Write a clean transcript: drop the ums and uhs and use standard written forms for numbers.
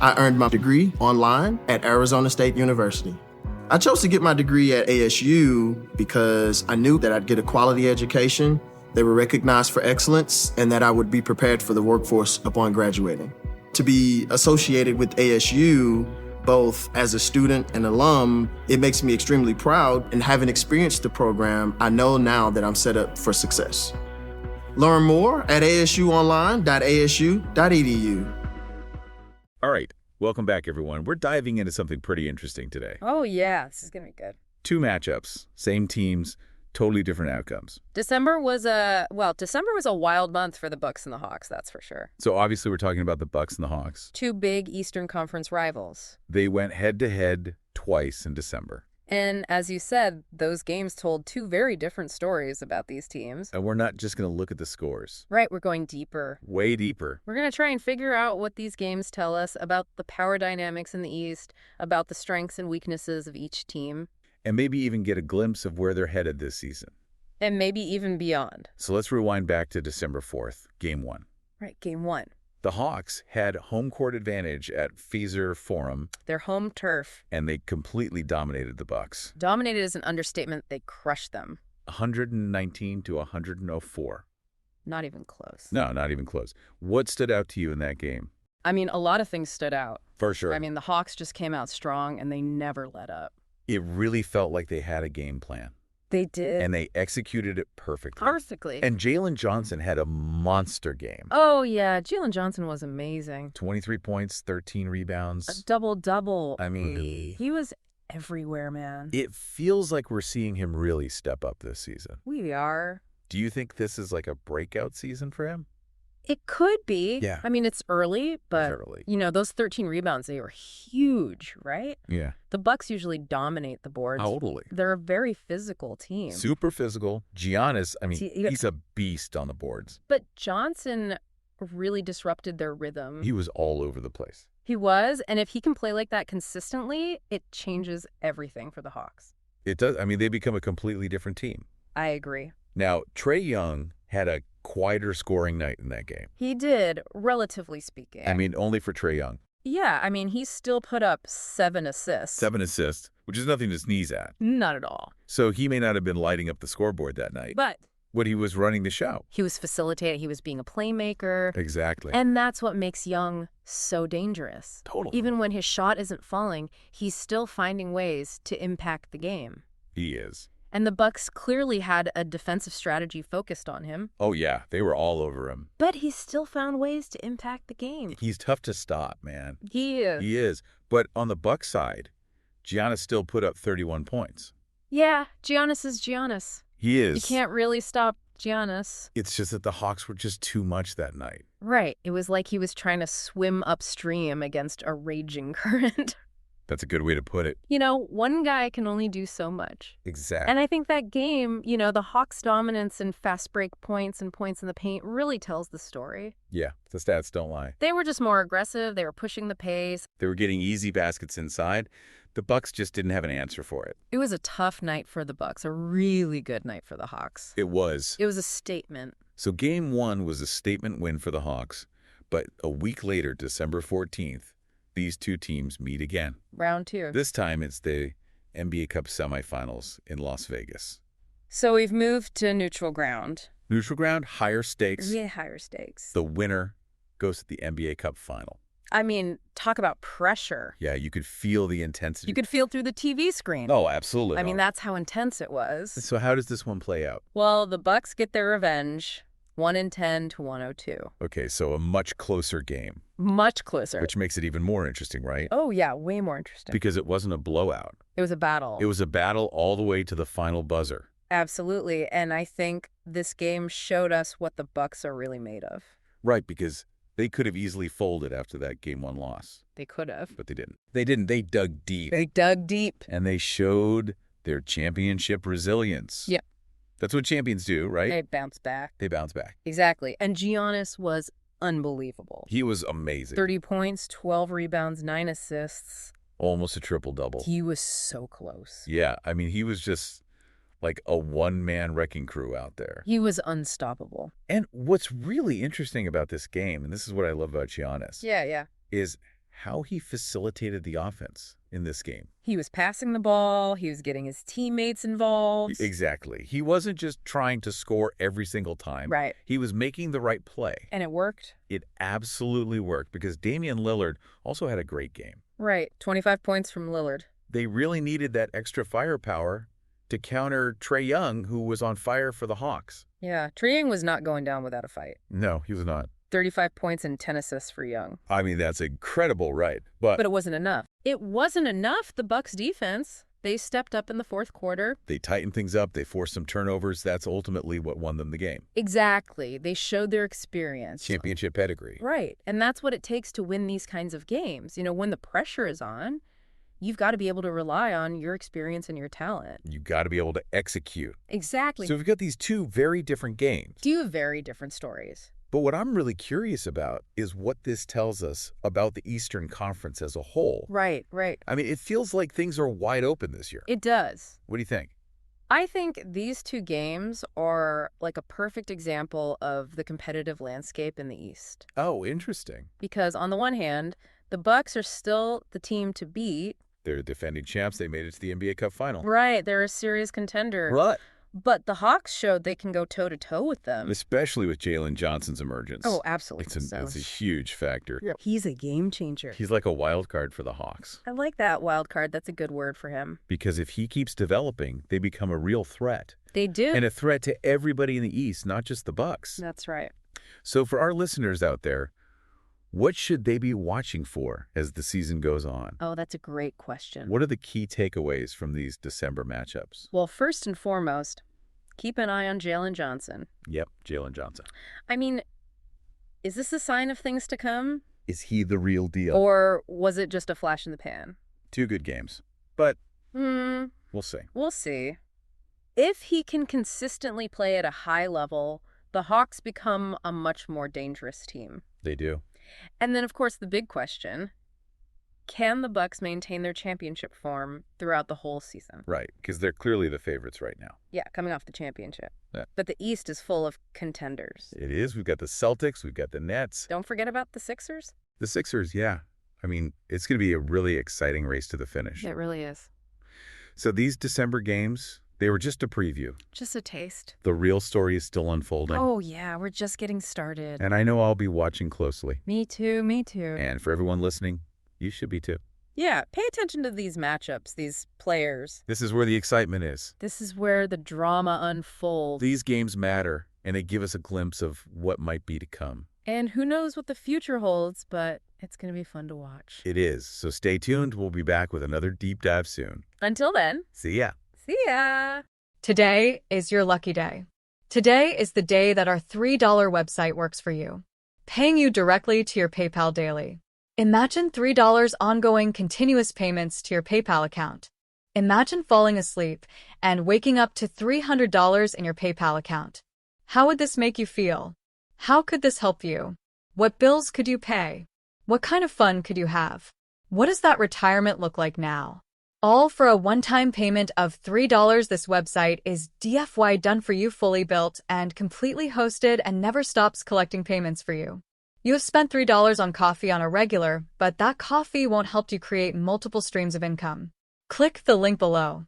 I earned my degree online at Arizona State University. I chose to get my degree at ASU because I knew that I'd get a quality education, they were recognized for excellence, and that I would be prepared for the workforce upon graduating. To be associated with ASU, both as a student and alum, it makes me extremely proud, and having experienced the program, I know now that I'm set up for success. Learn more at asuonline.asu.edu. All right, welcome back, everyone. We're diving into something pretty interesting today. Oh, yeah, this is going to be good. Two matchups, same teams, totally different outcomes. December was a wild month for the Bucks and the Hawks, that's for sure. So obviously we're talking about the Bucks and the Hawks. Two big Eastern Conference rivals. They went head-to-head twice in December. And as you said, those games told two very different stories about these teams. And we're not just going to look at the scores. Right, we're going deeper. Way deeper. We're going to try and figure out what these games tell us about the power dynamics in the East, about the strengths and weaknesses of each team. And maybe even get a glimpse of where they're headed this season. And maybe even beyond. So let's rewind back to December 4th, Game 1. Right, Game 1. The Hawks had home court advantage at Fiserv Forum. Their home turf. And they completely dominated the Bucks. Dominated is an understatement. They crushed them. 119 to 104. Not even close. No, not even close. What stood out to you in that game? I mean, a lot of things stood out. For sure. I mean, the Hawks just came out strong, and they never let up. It really felt like they had a game plan. They did. And they executed it perfectly. Perfectly. And Jalen Johnson had a monster game. Oh, yeah. Jalen Johnson was amazing. 23 points, 13 rebounds. A double-double. I mean, he was everywhere, man. It feels like we're seeing him really step up this season. We are. Do you think this is like a breakout season for him? It could be. Yeah. I mean, it's early, but, you know, those 13 rebounds, they were huge, right? Yeah. The Bucks usually dominate the boards. Totally. They're a very physical team. Super physical. Giannis, I mean, he's a beast on the boards. But Johnson really disrupted their rhythm. He was all over the place. He was, and if he can play like that consistently, it changes everything for the Hawks. It does. I mean, they become a completely different team. I agree. Now, Trae Young had a quieter scoring night in that game. He did, relatively speaking. I mean, only for Trae Young. Yeah, I mean, he still put up 7 assists. 7 assists, which is nothing to sneeze at. Not at all. So he may not have been lighting up the scoreboard that night. But he was running the show. He was facilitating. He was being a playmaker. Exactly. And that's what makes Young so dangerous. Totally. Even when his shot isn't falling, he's still finding ways to impact the game. He is. And the Bucks clearly had a defensive strategy focused on him. Oh, yeah. They were all over him. But he still found ways to impact the game. He's tough to stop, man. He is. He is. But on the Bucks side, Giannis still put up 31 points. Yeah, Giannis is Giannis. He is. You can't really stop Giannis. It's just that the Hawks were just too much that night. Right. It was like he was trying to swim upstream against a raging current. That's a good way to put it. You know, one guy can only do so much. Exactly. And I think that game, you know, the Hawks' dominance in fast break points and points in the paint really tells the story. Yeah, the stats don't lie. They were just more aggressive. They were pushing the pace. They were getting easy baskets inside. The Bucks just didn't have an answer for it. It was a tough night for the Bucks, a really good night for the Hawks. It was. It was a statement. So Game 1 was a statement win for the Hawks. But a week later, December 14th, these two teams meet again. Round 2. This time it's the NBA Cup semifinals in Las Vegas. So we've moved to neutral ground. Neutral ground, higher stakes. Yeah, higher stakes. The winner goes to the NBA Cup final. I mean, talk about pressure. Yeah, you could feel the intensity. You could feel through the TV screen. Oh, absolutely. I mean, that's how intense it was. So how does this one play out? Well, the Bucks get their revenge, 110 to 102. Okay, so a much closer game. Much closer. Which makes it even more interesting, right? Oh, yeah, way more interesting. Because it wasn't a blowout. It was a battle. It was a battle all the way to the final buzzer. Absolutely. And I think this game showed us what the Bucks are really made of. Right, because they could have easily folded after that Game 1 loss. They could have. But they didn't. They didn't. They dug deep. They dug deep. And they showed their championship resilience. Yep. That's what champions do, right? They bounce back. They bounce back. Exactly. And Giannis was unbelievable. He was amazing. 30 points, 12 rebounds, 9 assists. Almost a triple-double. He was so close. Yeah. I mean, he was just like a one-man wrecking crew out there. He was unstoppable. And what's really interesting about this game, and this is what I love about Giannis, Yeah. is how he facilitated the offense in this game. He was passing the ball. He was getting his teammates involved. Exactly. He wasn't just trying to score every single time. Right. He was making the right play. And it worked? It absolutely worked because Damian Lillard also had a great game. Right. 25 points from Lillard. They really needed that extra firepower to counter Trae Young, who was on fire for the Hawks. Yeah. Trae Young was not going down without a fight. No, he was not. 35 points and 10 assists for Young. I mean, that's incredible, right? But it wasn't enough. It wasn't enough. The Bucks defense, they stepped up in the fourth quarter. they tightened things up. They forced some turnovers. That's ultimately what won them the game. Exactly. They showed their experience. Championship pedigree. Right. And that's what it takes to win these kinds of games. You know, when the pressure is on, you've got to be able to rely on your experience and your talent. You got to be able to execute. Exactly. So we've got these two very different games. Two very different stories. But what I'm really curious about is what this tells us about the Eastern Conference as a whole. Right, right. I mean, it feels like things are wide open this year. It does. What do you think? I think these two games are like a perfect example of the competitive landscape in the East. Oh, interesting. Because on the one hand, the Bucks are still the team to beat. They're defending champs. They made it to the NBA Cup final. Right, they're a serious contender. Right. But the Hawks showed they can go toe-to-toe with them. Especially with Jalen Johnson's emergence. Oh, absolutely. It's a huge factor. Yeah. He's a game changer. He's like a wild card for the Hawks. I like that wild card. That's a good word for him. Because if he keeps developing, they become a real threat. They do. And a threat to everybody in the East, not just the Bucks. That's right. So for our listeners out there, what should they be watching for as the season goes on? Oh, that's a great question. What are the key takeaways from these December matchups? Well, first and foremost, keep an eye on Jalen Johnson. Yep, Jalen Johnson. I mean, is this a sign of things to come? Is he the real deal? Or was it just a flash in the pan? Two good games, but we'll see. We'll see. If he can consistently play at a high level, the Hawks become a much more dangerous team. They do. And then, of course, the big question, can the Bucks maintain their championship form throughout the whole season? Right, because they're clearly the favorites right now. Yeah, coming off the championship. Yeah. But the East is full of contenders. It is. We've got the Celtics. We've got the Nets. Don't forget about the Sixers. The Sixers, yeah. I mean, it's going to be a really exciting race to the finish. It really is. So these December games, they were just a preview. Just a taste. The real story is still unfolding. Oh, yeah, we're just getting started. And I know I'll be watching closely. Me too, me too. And for everyone listening, you should be too. Yeah, pay attention to these matchups, these players. This is where the excitement is. This is where the drama unfolds. These games matter, and they give us a glimpse of what might be to come. And who knows what the future holds, but it's going to be fun to watch. It is. So stay tuned. We'll be back with another deep dive soon. Until then. See ya. See ya. Today is your lucky day. Today is the day that our $3 website works for you, paying you directly to your PayPal daily. Imagine $3 ongoing continuous payments to your PayPal account. Imagine falling asleep and waking up to $300 in your PayPal account. How would this make you feel? How could this help you? What bills could you pay? What kind of fun could you have? What does that retirement look like now? All for a one-time payment of $3. This website is DFY done for you, fully built and completely hosted, and never stops collecting payments for you. You have spent $3 on coffee on a regular, but that coffee won't help you create multiple streams of income. Click the link below.